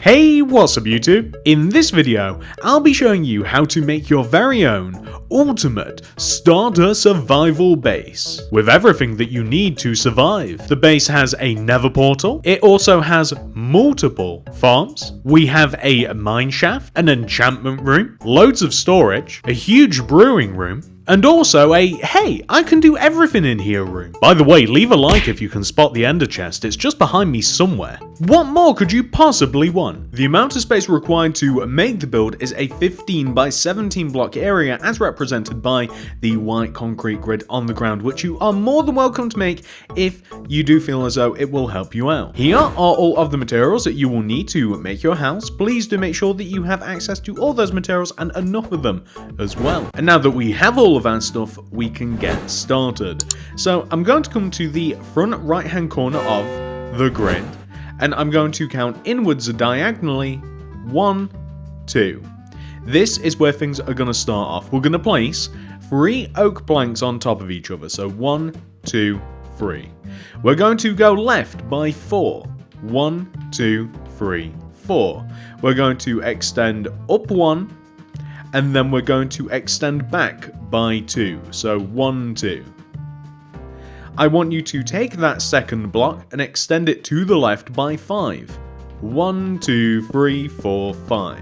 Hey, what's up YouTube? In this video, I'll be showing you how to make your very own ultimate starter survival base with everything that you need to survive. The base has a nether portal, it also has multiple farms, we have a mine shaft, an enchantment room, loads of storage, a huge brewing room, and also a, hey, I can do everything in here room. By the way, leave a like if you can spot the ender chest, it's just behind me somewhere. What more could you possibly want? The amount of space required to make the build is a 15 by 17 block area as represented by the white concrete grid on the ground, which you are more than welcome to make if you do feel as though it will help you out. Here are all of the materials that you will need to make your house. Please do make sure that you have access to all those materials and enough of them as well. And now that we have all of our stuff, we can get started. So I'm going to come to the front right hand corner of the grid and I'm going to count inwards diagonally 1, 2. This is where things are going to start off. We're going to place 3 oak planks on top of each other. So 1, 2, 3. We're going to go left by 4. 1, 2, 3, 4. We're going to extend up 1. And then we're going to extend back by 2, so 1, 2. I want you to take that second block and extend it to the left by 5. 1, 2, 3, 4, 5.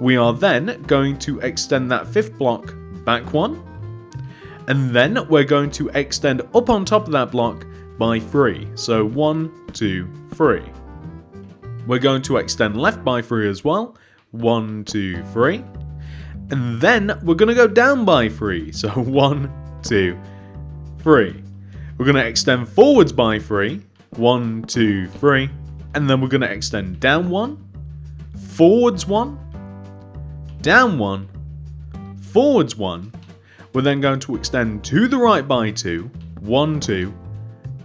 We are then going to extend that fifth block back 1. And then we're going to extend up on top of that block by 3, so 1, 2, 3. We're going to extend left by 3 as well. 1, 2, 3. And then we're going to go down by 3. So 1, 2, 3. We're going to extend forwards by 3. 1, 2, 3. And then we're going to extend down 1. Forwards 1. Down 1. Forwards 1. We're then going to extend to the right by 2. 1, 2.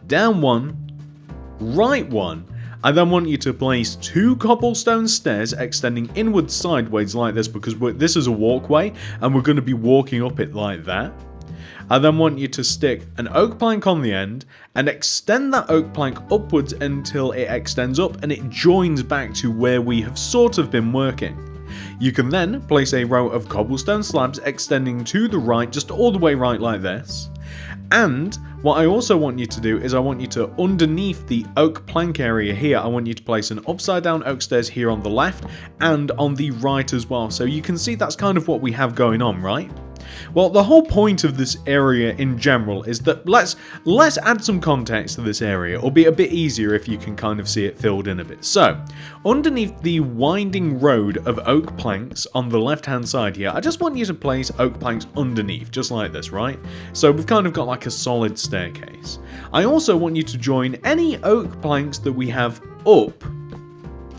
Down 1. Right 1. I then want you to place 2 cobblestone stairs extending inwards sideways like this because this is a walkway and we're going to be walking up it like that. I then want you to stick an oak plank on the end and extend that oak plank upwards until it extends up and it joins back to where we have sort of been working. You can then place a row of cobblestone slabs extending to the right, just all the way right like this. And what I also want you to do is I want you to, underneath the oak plank area here, I want you to place an upside down oak stairs here on the left and on the right as well. So you can see that's kind of what we have going on, right? Well, the whole point of this area in general is that let's add some context to this area. It'll be a bit easier if you can kind of see it filled in a bit. So, underneath the winding road of oak planks on the left hand side here, I just want you to place oak planks underneath, just like this, right? So we've kind of got like a solid staircase. I also want you to join any oak planks that we have up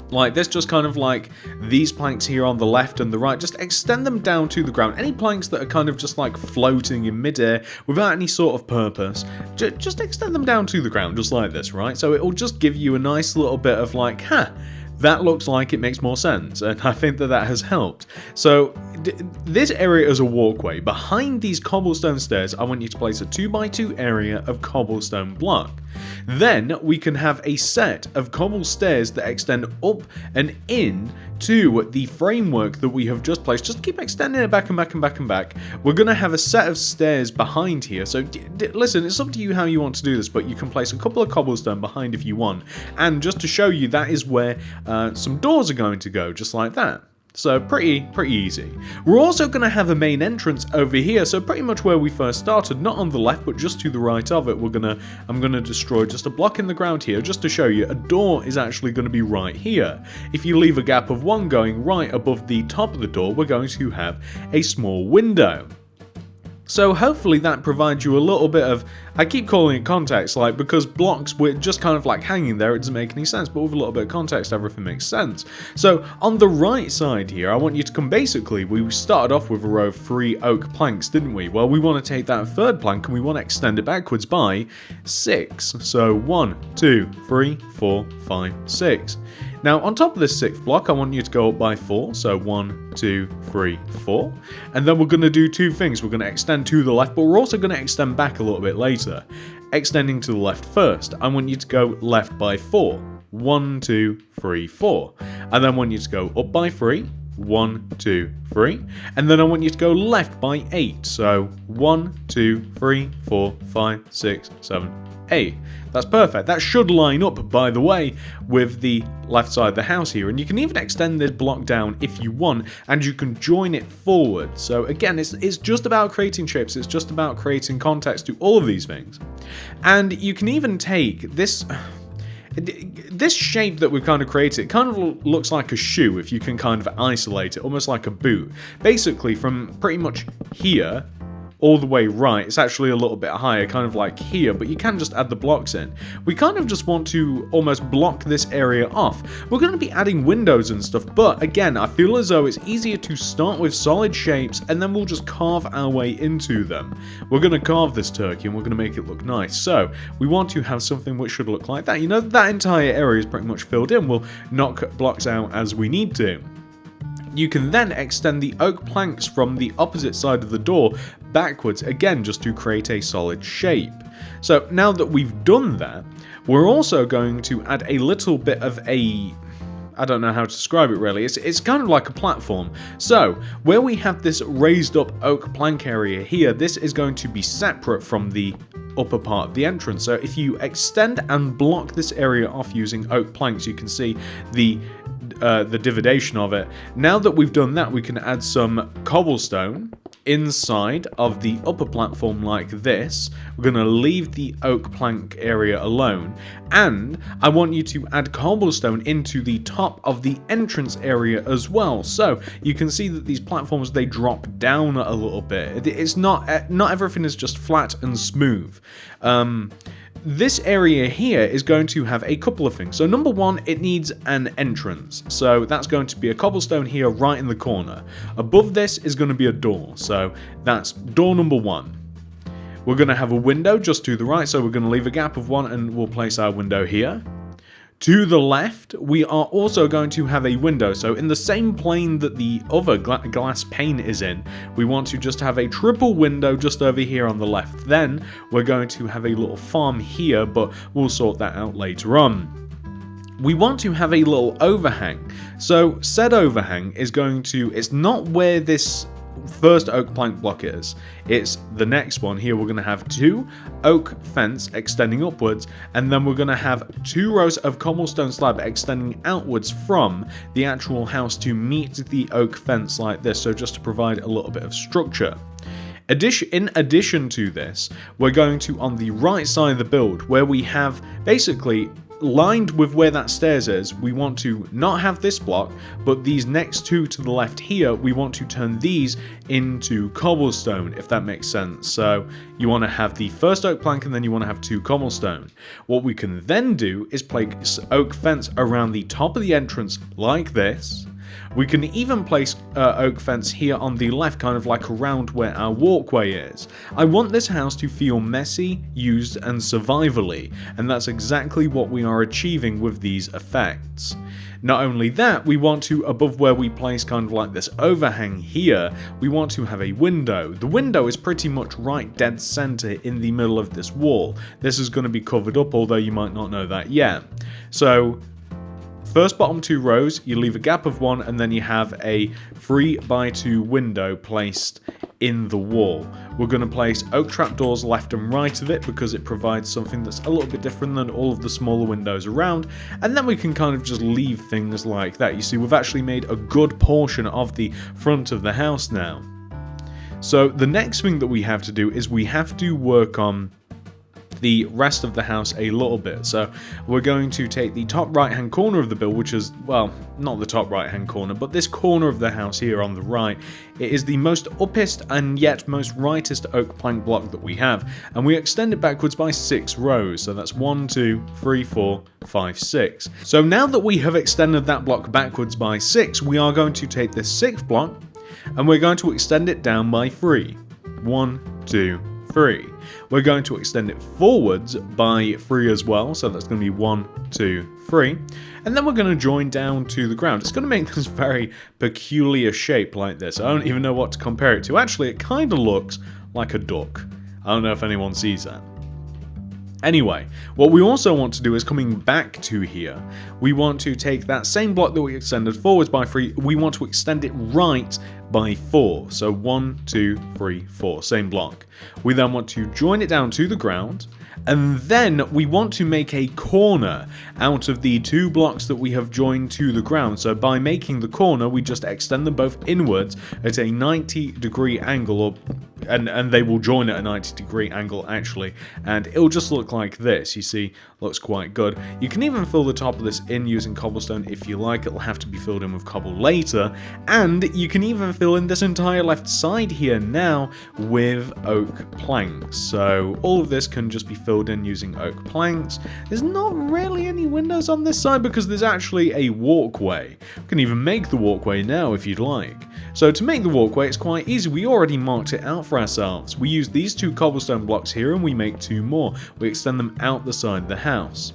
like this, just kind of like these planks here on the left and the right, just extend them down to the ground. Any planks that are kind of just like floating in midair without any sort of purpose, just extend them down to the ground, just like this, right? So it'll just give you a nice little bit of like, that looks like it makes more sense, and I think that has helped. So this area is a walkway. Behind these cobblestone stairs, I want you to place a 2x2 area of cobblestone block. Then we can have a set of cobble stairs that extend up and in to the framework that we have just placed. Just keep extending it back and back and back and back. We're going to have a set of stairs behind here. So listen, it's up to you how you want to do this, but you can place a couple of cobblestone behind if you want. And just to show you, that is where some doors are going to go, just like that. So pretty easy. We're also going to have a main entrance over here, so pretty much where we first started, not on the left but just to the right of it. I'm going to destroy just a block in the ground here just to show you a door is actually going to be right here. If you leave a gap of 1 going right above the top of the door, we're going to have a small window. So hopefully that provides you a little bit of, I keep calling it context, like, because blocks were just kind of like hanging there, it doesn't make any sense, but with a little bit of context everything makes sense. So on the right side here, I want you to come, basically we started off with a row of 3 oak planks, didn't we? Well, we want to take that third plank and we want to extend it backwards by 6. So 1, 2, 3, 4, 5, 6. Now, on top of this 6th block, I want you to go up by 4, so 1, 2, 3, 4. And then we're going to do 2 things. We're going to extend to the left, but we're also going to extend back a little bit later. Extending to the left first, I want you to go left by 4. 1, 2, 3, 4. And then I want you to go up by 3. 1, 2, 3. And then I want you to go left by 8. So 1, 2, 3, 4, 5, 6, 7, 8. That's perfect. That should line up, by the way, with the left side of the house here. And you can even extend this block down if you want, and you can join it forward. So again, it's just about creating shapes. It's just about creating context to all of these things. And you can even take this shape that we've kind of created. It kind of looks like a shoe if you can kind of isolate it, almost like a boot. Basically, from pretty much here all the way right, it's actually a little bit higher, kind of like here, but you can just add the blocks in. We kind of just want to almost block this area off. We're going to be adding windows and stuff, but again, I feel as though it's easier to start with solid shapes and then we'll just carve our way into them. We're going to carve this turkey and we're going to make it look nice. So we want to have something which should look like that. You know, that entire area is pretty much filled in. We'll knock blocks out as we need to. You can then extend the oak planks from the opposite side of the door backwards, again, just to create a solid shape. So now that we've done that, we're also going to add a little bit of a... I don't know how to describe it really. It's kind of like a platform. So where we have this raised up oak plank area here, this is going to be separate from the upper part of the entrance. So if you extend and block this area off using oak planks, you can see the dividation of it. Now that we've done that, we can add some cobblestone inside of the upper platform like this. We're going to leave the oak plank area alone, and I want you to add cobblestone into the top of the entrance area as well. So you can see that these platforms, they drop down a little bit. It's not everything is just flat and smooth. This area here is going to have a couple of things. So number one, it needs an entrance. So that's going to be a cobblestone here right in the corner. Above this is going to be a door. So that's door number one. We're going to have a window just to the right. So we're going to leave a gap of 1 and we'll place our window here. To the left, we are also going to have a window. So in the same plane that the other glass pane is in, we want to just have a triple window just over here on the left. Then we're going to have a little farm here, but we'll sort that out later on. We want to have a little overhang. So said overhang is going to, it's not where this first oak plank block is, it's the next one here. We're going to have 2 oak fence extending upwards, and then we're going to have 2 rows of cobblestone slab extending outwards from the actual house to meet the oak fence like this, so just to provide a little bit of structure. In addition to this, we're going to, on the right side of the build, where we have basically lined with where that stairs is, we want to not have this block, but these next 2 to the left here, we want to turn these into cobblestone, if that makes sense. So you want to have the first oak plank and then you want to have 2 cobblestone. What we can then do is place oak fence around the top of the entrance like this. We can even place oak fence here on the left, kind of like around where our walkway is. I want this house to feel messy, used, and survivally, and that's exactly what we are achieving with these effects. Not only that, we want to, above where we place kind of like this overhang here, we want to have a window. The window is pretty much right dead center in the middle of this wall. This is going to be covered up, although you might not know that yet. So first bottom 2 rows, you leave a gap of 1, and then you have a 3x2 window placed in the wall. We're going to place oak trapdoors left and right of it because it provides something that's a little bit different than all of the smaller windows around, and then we can kind of just leave things like that. You see, we've actually made a good portion of the front of the house now. So the next thing that we have to do is we have to work on the rest of the house a little bit. So we're going to take the top right hand corner of the build, which is, well, not the top right hand corner, but this corner of the house here on the right. It is the most uppest and yet most rightest oak plank block that we have, and we extend it backwards by 6 rows. So that's 1, 2, 3, 4, 5, 6. So now that we have extended that block backwards by 6, we are going to take this 6th block and we're going to extend it down by 3. 1, 2, 3. We're going to extend it forwards by 3 as well, so that's going to be 1, 2, 3. And then we're going to join down to the ground. It's going to make this very peculiar shape like this. I don't even know what to compare it to. Actually, it kind of looks like a duck. I don't know if anyone sees that. Anyway, what we also want to do is coming back to here, we want to take that same block that we extended forwards by 3, we want to extend it right by 4. So 1, 2, 3, 4, same block. We then want to join it down to the ground, and then we want to make a corner out of the 2 blocks that we have joined to the ground. So by making the corner, we just extend them both inwards at a 90-degree angle, and they will join at a 90-degree angle actually, and it'll just look like this. You see, looks quite good. You can even fill the top of this in using cobblestone if you like. It'll have to be filled in with cobble later, and you can even fill in this entire left side here now with oak planks. So all of this can just be filled in using oak planks. There's not really any windows on this side because there's actually a walkway. You can even make the walkway now if you'd like. So to make the walkway, it's quite easy. We already marked it out for ourselves. We use these 2 cobblestone blocks here and we make 2 more. We extend them out the side of the house.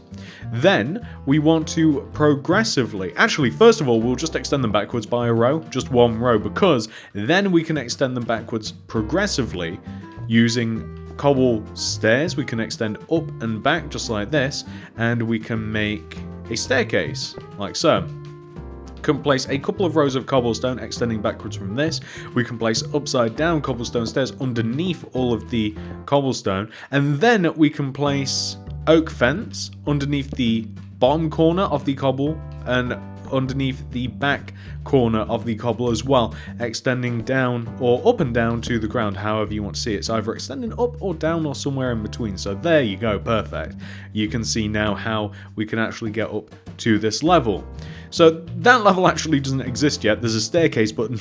Then we want to progressively, actually first of all we'll just extend them backwards by a row, just 1 row, because then we can extend them backwards progressively using cobble stairs. We can extend up and back just like this, and we can make a staircase like so. Can place a couple of rows of cobblestone extending backwards from this. We can place upside down cobblestone stairs underneath all of the cobblestone, and then we can place oak fence underneath the bottom corner of the cobble and underneath the back corner of the cobble as well, extending down or up and down to the ground, however you want to see it. It's either extending up or down or somewhere in between. So there you go, perfect. You can see now how we can actually get up to this level. So that level actually doesn't exist yet. There's a staircase but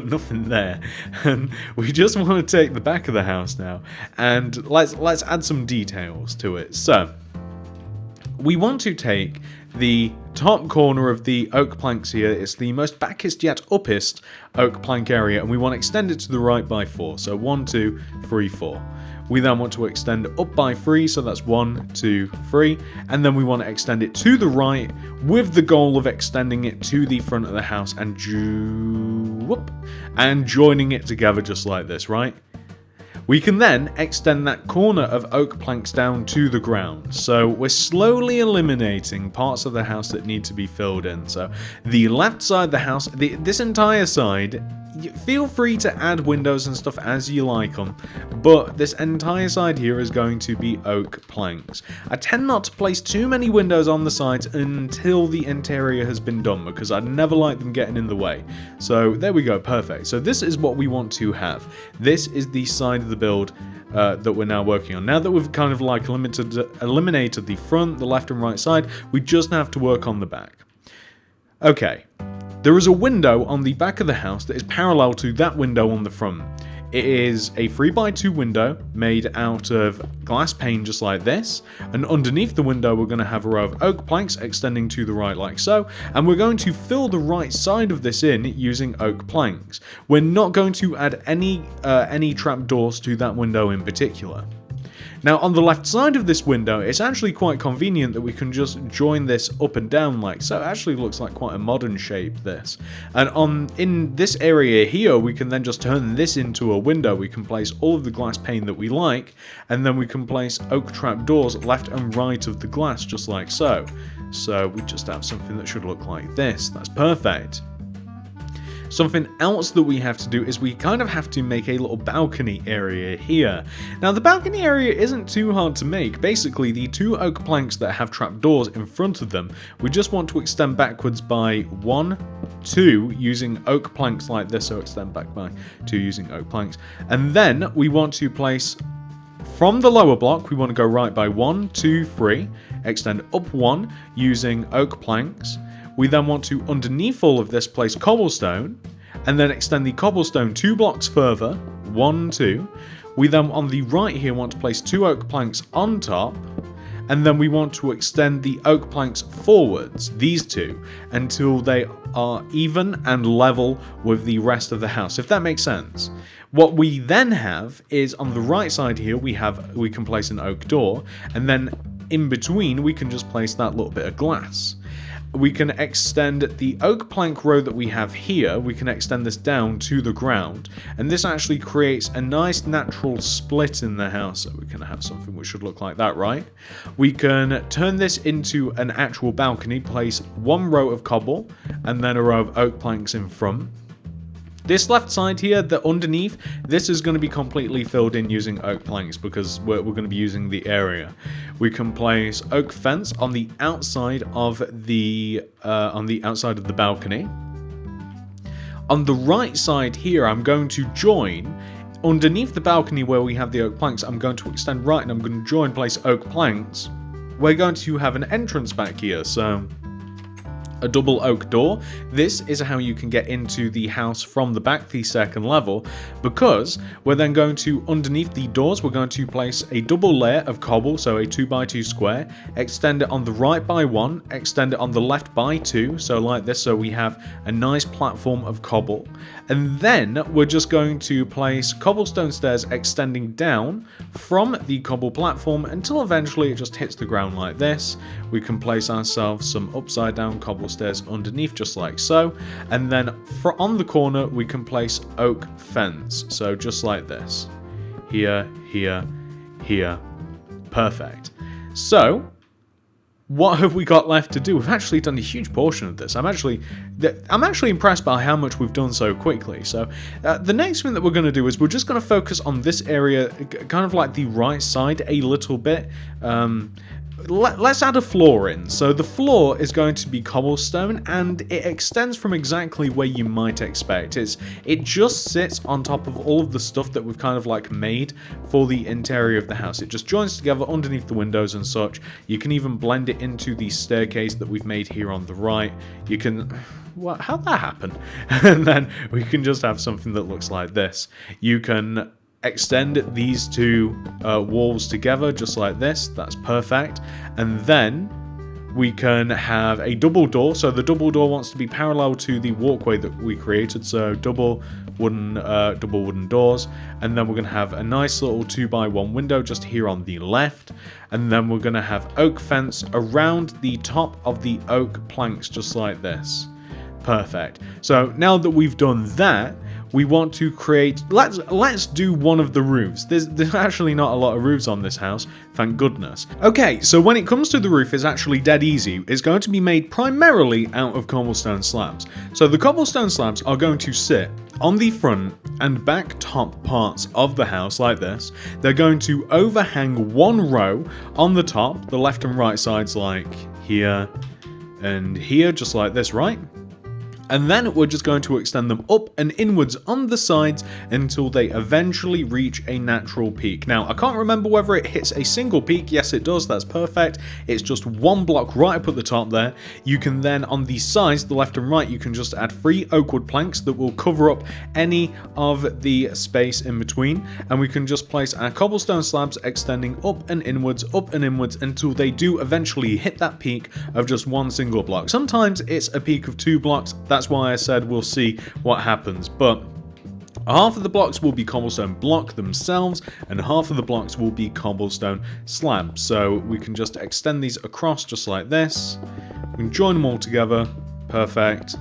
nothing there. And we just want to take the back of the house now and let's add some details to it. So we want to take the top corner of the oak planks here. It's the most backest yet uppest oak plank area, and we want to extend it to the right by 4. So 1, 2, 3, 4. We then want to extend up by 3, so that's 1, 2, 3, and then we want to extend it to the right with the goal of extending it to the front of the house and joining it together just like this, right? We can then extend that corner of oak planks down to the ground. So we're slowly eliminating parts of the house that need to be filled in. So the left side of the house, this entire side, feel free to add windows and stuff as you like them, but this entire side here is going to be oak planks. I tend not to place too many windows on the sides until the interior has been done, because I never like them getting in the way. So there we go, perfect. So this is what we want to have. This is the side of the build that we're now working on. Now that we've kind of like eliminated the front, the left and right side, we just have to work on the back. Okay. There is a window on the back of the house that is parallel to that window on the front. It is a 3x2 window made out of glass pane just like this, and underneath the window we're going to have a row of oak planks extending to the right like so, and we're going to fill the right side of this in using oak planks. We're not going to add any trapdoors to that window in particular. Now on the left side of this window, it's actually quite convenient that we can just join this up and down like so. It actually looks like quite a modern shape, this. And in this area here, we can then just turn this into a window. We can place all of the glass pane that we like, and then we can place oak trapdoors left and right of the glass, just like so. So we just have something that should look like this. That's perfect. Something else that we have to do is we kind of have to make a little balcony area here. Now the balcony area isn't too hard to make. Basically the 2 oak planks that have trapdoors in front of them, we just want to extend backwards by 1, 2 using oak planks like this, so extend back by 2 using oak planks. And then we want to place, from the lower block, we want to go right by 1, 2, 3, extend up 1 using oak planks. We then want to, underneath all of this, place cobblestone, and then extend the cobblestone 2 blocks further, 1, 2. We then, on the right here, want to place 2 oak planks on top, and then we want to extend the oak planks forwards, these 2, until they are even and level with the rest of the house, if that makes sense. What we then have is, on the right side here, we can place an oak door, and then in between we can just place that little bit of glass. we can extend the oak plank row that we have here, we can extend this down to the ground, and this actually creates a nice natural split in the house. So we can have something which should look like that, right? We can turn this into an actual balcony, place one row of cobble and then a row of oak planks in front. This left side here, the underneath, this is going to be completely filled in using oak planks because we're going to be using the area. We can place oak fence on the outside of the balcony. On the right side here, I'm going to join underneath the balcony where we have the oak planks. I'm going to extend right and I'm going to join place oak planks. We're going to have an entrance back here, so a double oak door. This is how you can get into the house from the back, the second level, because we're then going to, underneath the doors, we're going to place a double layer of cobble, so a 2x2 square, extend it on the right by 1, extend it on the left by 2, so like this, so we have a nice platform of cobble. And then we're just going to place cobblestone stairs extending down from the cobble platform until eventually it just hits the ground like this. We can place ourselves some upside down cobble stairs underneath just like so, and then on the corner we can place oak fence, so just like this, here, here, here. Perfect. So what have we got left to do? We've actually done a huge portion of this. I'm actually impressed by how much we've done so quickly. So the next thing that we're going to do is we're just going to focus on this area, kind of like the right side a little bit. Let's add a floor in. So the floor is going to be cobblestone, and it extends from exactly where you might expect. It just sits on top of all of the stuff that we've kind of like made for the interior of the house. It just joins together underneath the windows and such. You can even blend it into the staircase that we've made here on the right. You can... What? How'd that happen? And then we can just have something that looks like this. You can extend these two walls together just like this. That's perfect. And then we can have a double door. So the double door wants to be parallel to the walkway that we created. So double wooden doors. And then we're going to have a nice little 2x1 window just here on the left. And then we're going to have oak fence around the top of the oak planks just like this. Perfect. So now that we've done that, we want to create, let's do one of the roofs. There's actually not a lot of roofs on this house, thank goodness. Okay, so when it comes to the roof, it's actually dead easy. It's going to be made primarily out of cobblestone slabs. So the cobblestone slabs are going to sit on the front and back top parts of the house like this. They're going to overhang one row on the top, the left and right sides like here and here, just like this, right? And then we're just going to extend them up and inwards on the sides until they eventually reach a natural peak. Now, I can't remember whether it hits a single peak. Yes, it does. That's perfect. It's just one block right up at the top there. You can then, on the sides, the left and right, you can just add 3 oak wood planks that will cover up any of the space in between. And we can just place our cobblestone slabs extending up and inwards until they do eventually hit that peak of just one single block. Sometimes it's a peak of 2 blocks. That's why I said we'll see what happens, but half of the blocks will be cobblestone block themselves, and half of the blocks will be cobblestone slabs. So we can just extend these across just like this. We can join them all together. Perfect.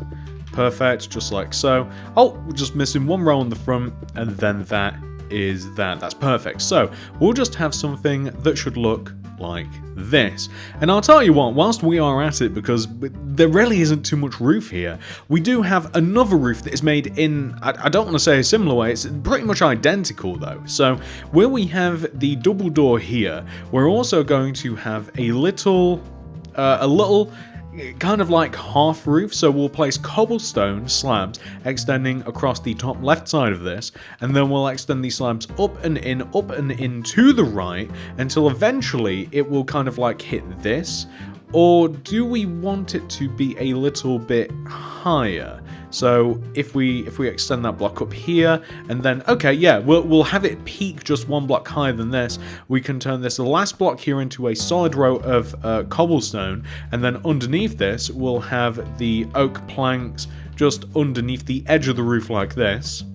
Perfect, just like so. Oh, we're just missing one row on the front, and then that is that. That's perfect. So we'll just have something that should look like this. And I'll tell you what, whilst we are at it, because there really isn't too much roof here, we do have another roof that is made in, I don't want to say a similar way, it's pretty much identical though. So where we have the double door here, we're also going to have a little kind of like half roof. So we'll place cobblestone slabs extending across the top left side of this, and then we'll extend these slabs up and in to the right until eventually it will kind of like hit this. Or do we want it to be a little bit higher? So if we extend that block up here, and then, okay, yeah, we'll have it peak just one block higher than this. We can turn this last block here into a solid row of cobblestone, and then underneath this, we'll have the oak planks just underneath the edge of the roof like this.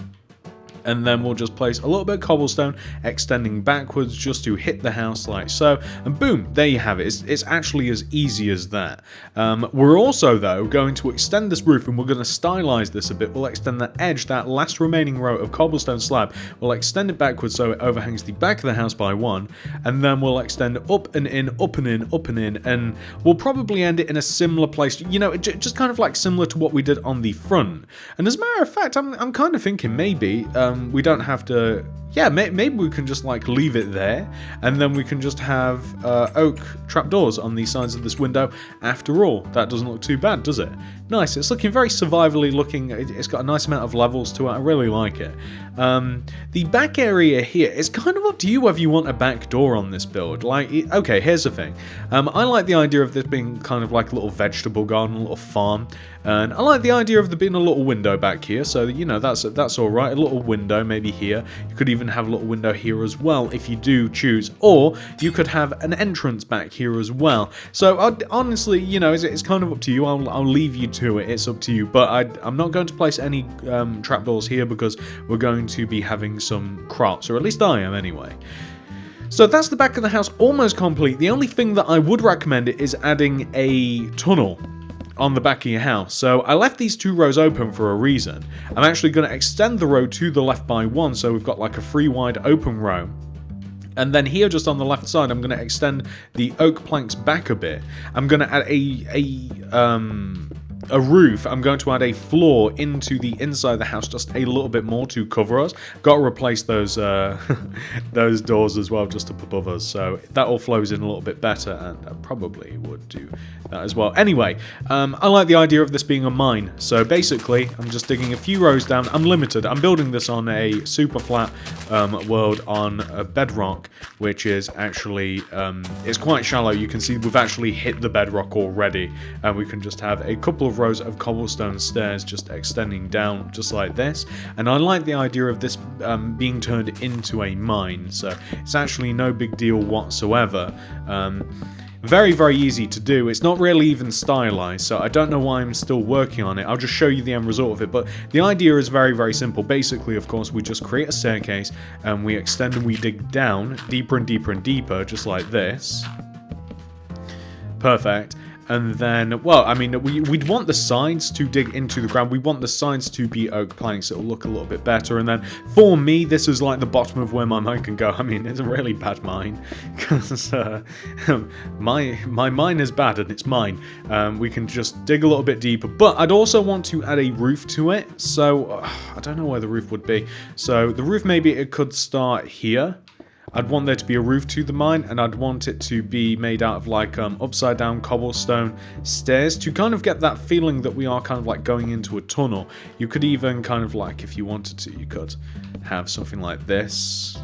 And then we'll just place a little bit of cobblestone extending backwards just to hit the house like so. And boom, there you have it. It's actually as easy as that. We're also, though, going to extend this roof and we're going to stylize this a bit. We'll extend that edge, that last remaining row of cobblestone slab. We'll extend it backwards so it overhangs the back of the house by 1. And then we'll extend up and in, up and in, up and in. And we'll probably end it in a similar place. You know, just kind of like similar to what we did on the front. And as a matter of fact, I'm kind of thinking maybe... we don't have to, yeah, maybe we can just like leave it there, and then we can just have oak trapdoors on the sides of this window. After all, that doesn't look too bad, does it? Nice, it's looking very survivally looking. It's got a nice amount of levels to it. I really like it. The back area here, it's kind of up to you whether you want a back door on this build. Like, okay, here's the thing. I like the idea of this being kind of like a little vegetable garden, a little farm. And I like the idea of there being a little window back here, so you know that's all right. A little window maybe here. You could even have a little window here as well if you do choose, or you could have an entrance back here as well. So honestly, you know, it's kind of up to you. I'll leave you to it. It's up to you. But I'm not going to place any trapdoors here because we're going to be having some crops, or at least I am anyway. So that's the back of the house almost complete. The only thing that I would recommend is adding a tunnel on the back of your house. So I left these 2 rows open for a reason. I'm actually going to extend the row to the left by 1, so we've got like a 3 wide open row. And then here, just on the left side, I'm going to extend the oak planks back a bit. I'm going to add a roof. I'm going to add a floor into the inside of the house just a little bit more to cover us. Got to replace those those doors as well just up above us, so that all flows in a little bit better, and I probably would do that as well. Anyway, I like the idea of this being a mine, so basically I'm just digging a few rows down. I'm limited. I'm building this on a super flat world on a bedrock, which is actually it's quite shallow. You can see we've actually hit the bedrock already, and we can just have a couple of rows of cobblestone stairs just extending down just like this. And I like the idea of this being turned into a mine, so it's actually no big deal whatsoever. Very, very easy to do. It's not really even stylized, so I don't know why I'm still working on it. I'll just show you the end result of it, but the idea is very, very simple. Basically, of course, we just create a staircase and we extend and we dig down deeper and deeper and deeper, just like this. Perfect. And then, well, I mean, we'd want the sides to dig into the ground. We want the sides to be oak planks. It'll look a little bit better. And then, for me, this is like the bottom of where my mine can go. I mean, it's a really bad mine. Because my mine is bad and it's mine. We can just dig a little bit deeper. But I'd also want to add a roof to it. So, I don't know where the roof would be. So, the roof, maybe it could start here. I'd want there to be a roof to the mine, and I'd want it to be made out of like upside down cobblestone stairs to kind of get that feeling that we are kind of like going into a tunnel. You could even kind of like, if you wanted to, you could have something like this.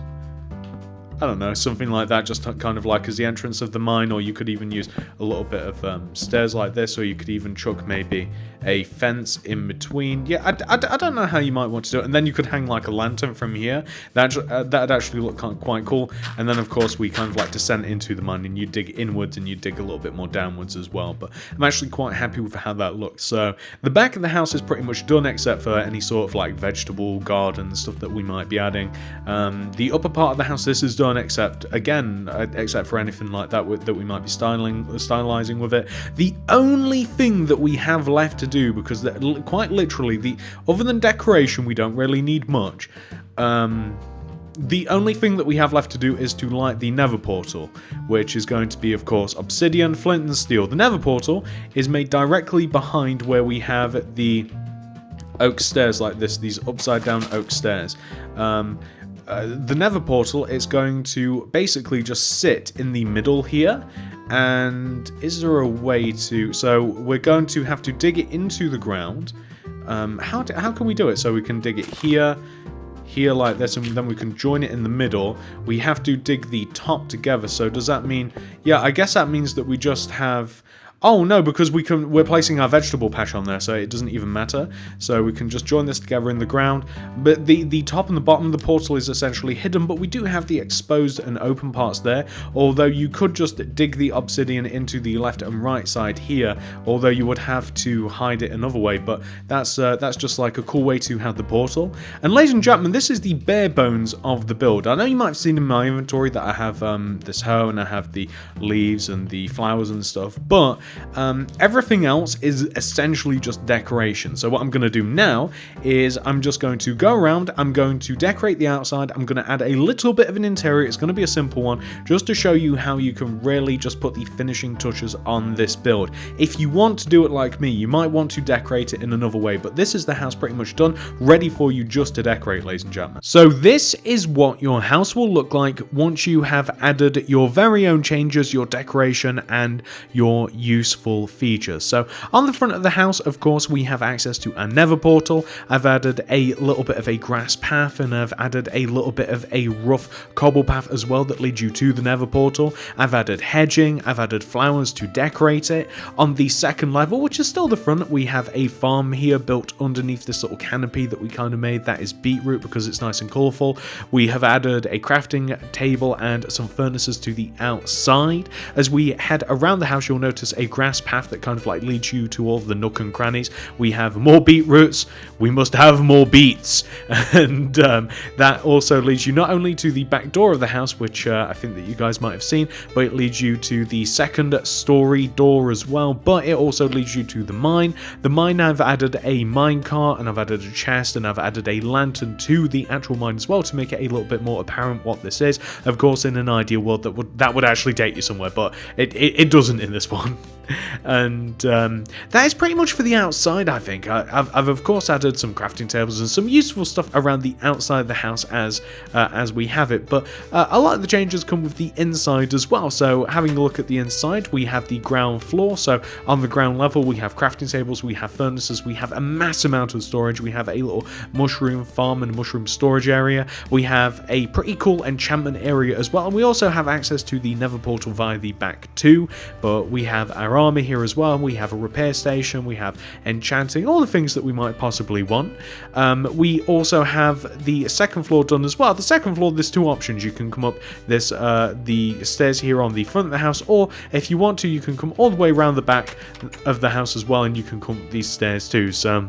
I don't know, something like that, just kind of like as the entrance of the mine, or you could even use a little bit of stairs like this, or you could even chuck maybe a fence in between. Yeah, I don't know how you might want to do it. And then you could hang like a lantern from here. That'd actually look quite cool. And then, of course, we kind of like descend into the mine, and you dig inwards, and you dig a little bit more downwards as well. But I'm actually quite happy with how that looks. So the back of the house is pretty much done, except for any sort of like vegetable garden stuff that we might be adding. The upper part of the house, this is done, except for anything like that that we might be stylizing with it. The only thing that we have left to do, because quite literally, other than decoration, we don't really need much. The only thing that we have left to do is to light the Nether portal, which is going to be, of course, obsidian, flint, and steel. The Nether portal is made directly behind where we have the oak stairs like this, these upside down oak stairs. The Nether portal is going to basically just sit in the middle here. And is there a way to... So we're going to have to dig it into the ground. How can we do it? So we can dig it here like this, and then we can join it in the middle. We have to dig the top together. So does that mean... Yeah, I guess that means that we just have... Oh no, because we're placing our vegetable patch on there, so it doesn't even matter. So we can just join this together in the ground. But the top and the bottom of the portal is essentially hidden, but we do have the exposed and open parts there. Although you could just dig the obsidian into the left and right side here, although you would have to hide it another way. But that's just like a cool way to have the portal. And ladies and gentlemen, this is the bare bones of the build. I know you might have seen in my inventory that I have this hoe and I have the leaves and the flowers and stuff, but everything else is essentially just decoration. So what I'm going to do now is I'm just going to go around, I'm going to decorate the outside, I'm going to add a little bit of an interior. It's going to be a simple one just to show you how you can really just put the finishing touches on this build. If you want to do it like me, you might want to decorate it in another way, but this is the house pretty much done, ready for you just to decorate, ladies and gentlemen. So this is what your house will look like once you have added your very own changes, your decoration, and your useful features. So on the front of the house, of course, we have access to a Nether portal. I've added a little bit of a grass path, and I've added a little bit of a rough cobble path as well that leads you to the Nether portal. I've added hedging, I've added flowers to decorate it. On the second level, which is still the front, we have a farm here built underneath this little canopy that we kind of made. That is beetroot because it's nice and colourful. We have added a crafting table and some furnaces to the outside. As we head around the house, you'll notice a grass path that kind of like leads you to all the nook and crannies. We have more beetroots, we must have more beets, and that also leads you not only to the back door of the house, which I think that you guys might have seen, but it leads you to the second story door as well, but it also leads you to the mine. The mine, I've added a mine cart, and I've added a chest, and I've added a lantern to the actual mine as well to make it a little bit more apparent what this is. Of course, in an ideal world that would actually take you somewhere, but it doesn't in this one. And that is pretty much for the outside, I think. I've of course added some crafting tables and some useful stuff around the outside of the house as we have it, but a lot of the changes come with the inside as well. So having a look at the inside, we have the ground floor. So on the ground level, we have crafting tables, we have furnaces, we have a mass amount of storage, we have a little mushroom farm and mushroom storage area, we have a pretty cool enchantment area as well, and we also have access to the Nether portal via the back too. But we have our armor here as well, we have a repair station, we have enchanting, all the things that we might possibly want. We also have the second floor done as well. The second floor, there's two options. You can come up this the stairs here on the front of the house, or if you want to, you can come all the way around the back of the house as well, and you can come up these stairs too. So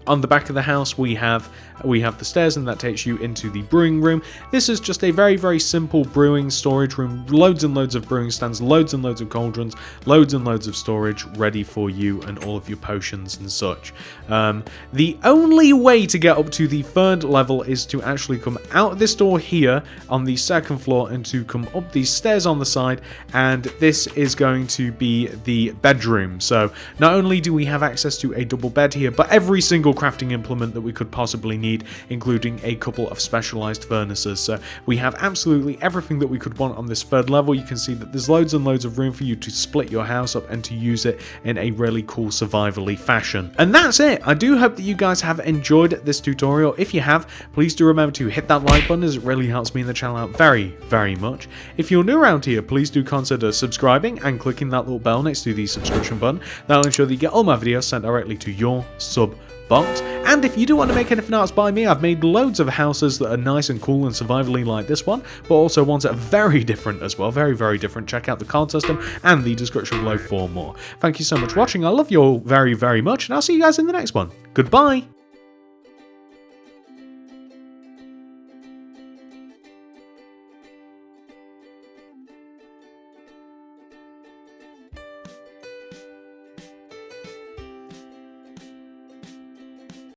on the back of the house, we have the stairs, and that takes you into the brewing room. This is just a very, very simple brewing storage room. Loads and loads of brewing stands, loads and loads of cauldrons, loads and loads of storage ready for you and all of your potions and such. The only way to get up to the third level is to actually come out this door here on the second floor and to come up these stairs on the side, and this is going to be the bedroom. So not only do we have access to a double bed here, but every single crafting implement that we could possibly need, including a couple of specialized furnaces. So we have absolutely everything that we could want on this third level. You can see that there's loads and loads of room for you to split your house up and to use it in a really cool survival-y fashion. And that's it. I do hope that you guys have enjoyed this tutorial. If you have, please do remember to hit that like button, as it really helps me and the channel out very, very much. If you're new around here, please do consider subscribing and clicking that little bell next to the subscription button. That'll ensure that you get all my videos sent directly to your sub box. And if you do want to make anything else by me, I've made loads of houses that are nice and cool and survivally like this one, but also ones that are very different as well, very, very different. Check out the card system and the description below for more. Thank you so much for watching. I love you all very, very much, and I'll see you guys in the next one. Goodbye!